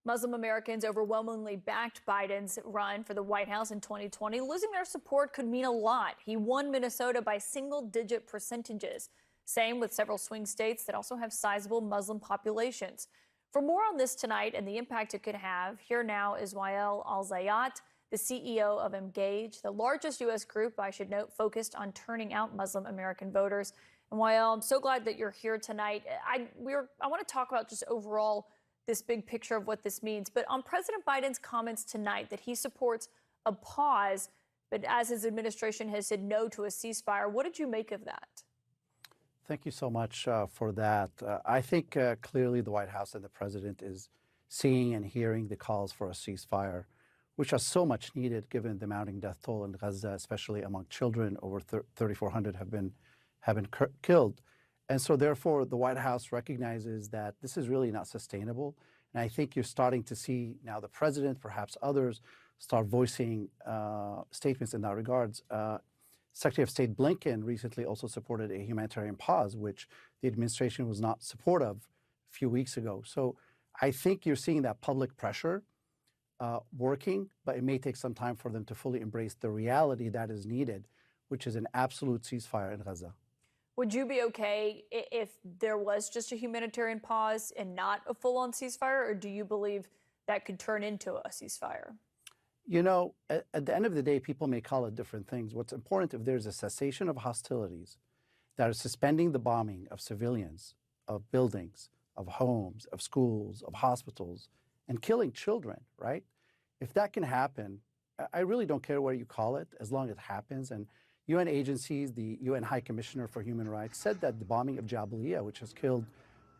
Muslim Americans overwhelmingly backed Biden's run for the White House in 2020. Losing their support could mean a lot. He won Minnesota by single-digit percentages. Same with several swing states that also have sizable Muslim populations. For more on this tonight and the impact it could have, here now is Wa'el Alzayat, the CEO of Engage, the largest U.S. group, I should note, focused on turning out Muslim American voters. And Wa'el, I'm so glad that you're here tonight. I want to talk about just overall this big picture of what this means. But on President Biden's comments tonight that he supports a pause, but as his administration has said no to a ceasefire, what did you make of that? Thank you so much for that. I think clearly the White House and the president is seeing and hearing the calls for a ceasefire, which are so much needed given the mounting death toll in Gaza, especially among children. Over 3,400 have been killed. And so therefore, the White House recognizes that this is really not sustainable. And I think you're starting to see now the president, perhaps others, start voicing statements in that regards. Secretary of State Blinken recently also supported a humanitarian pause, which the administration was not supportive a few weeks ago. So I think you're seeing that public pressure working, but it may take some time for them to fully embrace the reality that is needed, which is an absolute ceasefire in Gaza. Would you be okay if there was just a humanitarian pause and not a full-on ceasefire, or do you believe that could turn into a ceasefire? You know, at the end of the day, people may call it different things. What's important, if there's a cessation of hostilities that are suspending the bombing of civilians, of buildings, of homes, of schools, of hospitals, and killing children, right? If that can happen, I really don't care what you call it, as long as it happens. And UN agencies, the UN High Commissioner for Human Rights said that the bombing of Jabalia, which has killed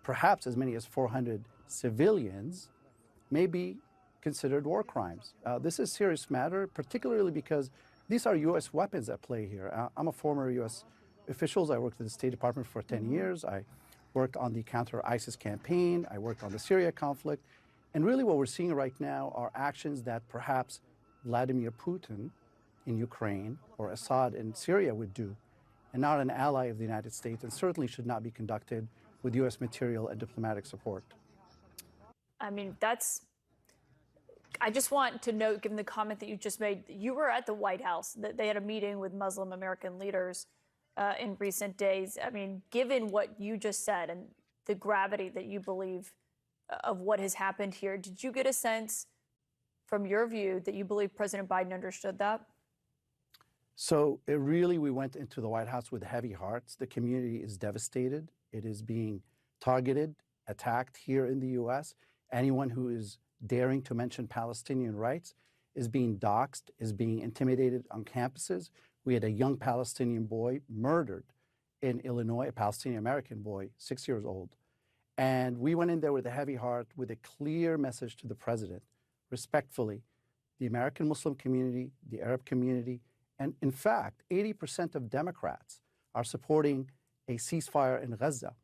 perhaps as many as 400 civilians, may be considered war crimes. This is a serious matter, particularly because these are U.S. weapons at play here. I'm a former U.S. official. I worked at the State Department for 10 years. I worked on the counter-ISIS campaign. I worked on the Syria conflict. And really what we're seeing right now are actions that perhaps Vladimir Putin in Ukraine or Assad in Syria would do, and not an ally of the United States, and certainly should not be conducted with U.S. material and diplomatic support. I mean, I just want to note, given the comment that you just made, you were at the White House, that they had a meeting with Muslim American leaders in recent days. I mean, given what you just said and the gravity that you believe of what has happened here, did you get a sense from your view that you believe President Biden understood that? So we went into the White House with heavy hearts. The community is devastated. It is being targeted, attacked here in the U.S. Anyone who is daring to mention Palestinian rights is being doxxed, is being intimidated on campuses. We had a young Palestinian boy murdered in Illinois, a Palestinian American boy, 6 years old. And we went in there with a heavy heart, with a clear message to the president, respectfully, the American Muslim community, the Arab community, and in fact, 80% of Democrats are supporting a ceasefire in Gaza.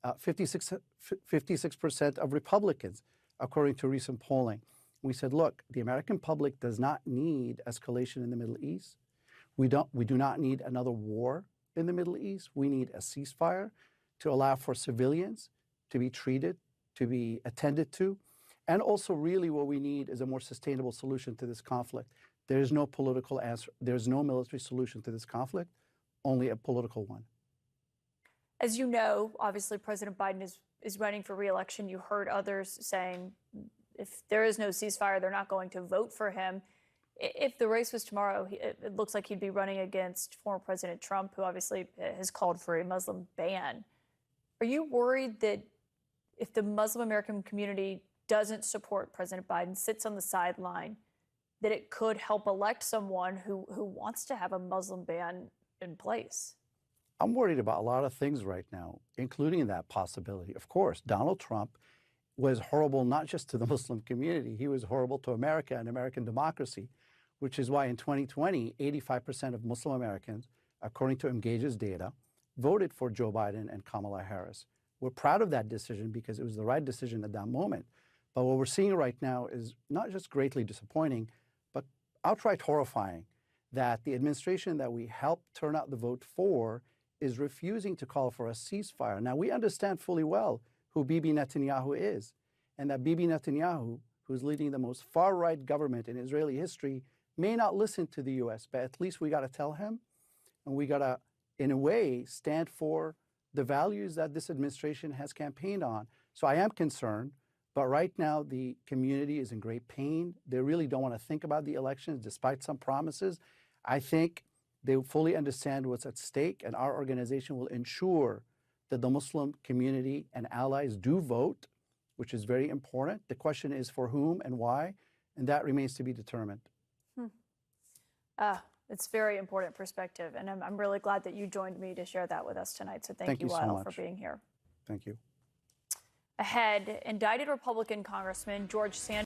56% of Republicans, according to recent polling. We said, look, the American public does not need escalation in the Middle East. We do not need another war in the Middle East. We need a ceasefire to allow for civilians to be treated, to be attended to. And also really what we need is a more sustainable solution to this conflict. There is no political answer. There's no military solution to this conflict, only a political one. As you know, obviously, President Biden is running for re-election. You heard others saying if there is no ceasefire, they're not going to vote for him. If the race was tomorrow, it looks like he'd be running against former President Trump, who obviously has called for a Muslim ban. Are you worried that if the Muslim American community doesn't support President Biden, sits on the sideline, that it could help elect someone who wants to have a Muslim ban in place? I'm worried about a lot of things right now, including that possibility. Of course, Donald Trump was horrible not just to the Muslim community, he was horrible to America and American democracy, which is why in 2020, 85% of Muslim Americans, according to Engage's data, voted for Joe Biden and Kamala Harris. We're proud of that decision because it was the right decision at that moment. But what we're seeing right now is not just greatly disappointing, but outright horrifying, that the administration that we helped turn out the vote for is refusing to call for a ceasefire. Now, we understand fully well who Bibi Netanyahu is, and that Bibi Netanyahu, who's leading the most far-right government in Israeli history, may not listen to the U.S., but at least we got to tell him, and we got to, in a way, stand for the values that this administration has campaigned on. So I am concerned, but right now the community is in great pain. They really don't want to think about the elections despite some promises. I think they fully understand what's at stake, and our organization will ensure that the Muslim community and allies do vote, which is very important. The question is for whom and why, and that remains to be determined. It's very important perspective, and I'm really glad that you joined me to share that with us tonight. So thank you, Wa'el, for being here. Thank you. Ahead, indicted Republican Congressman George Sanders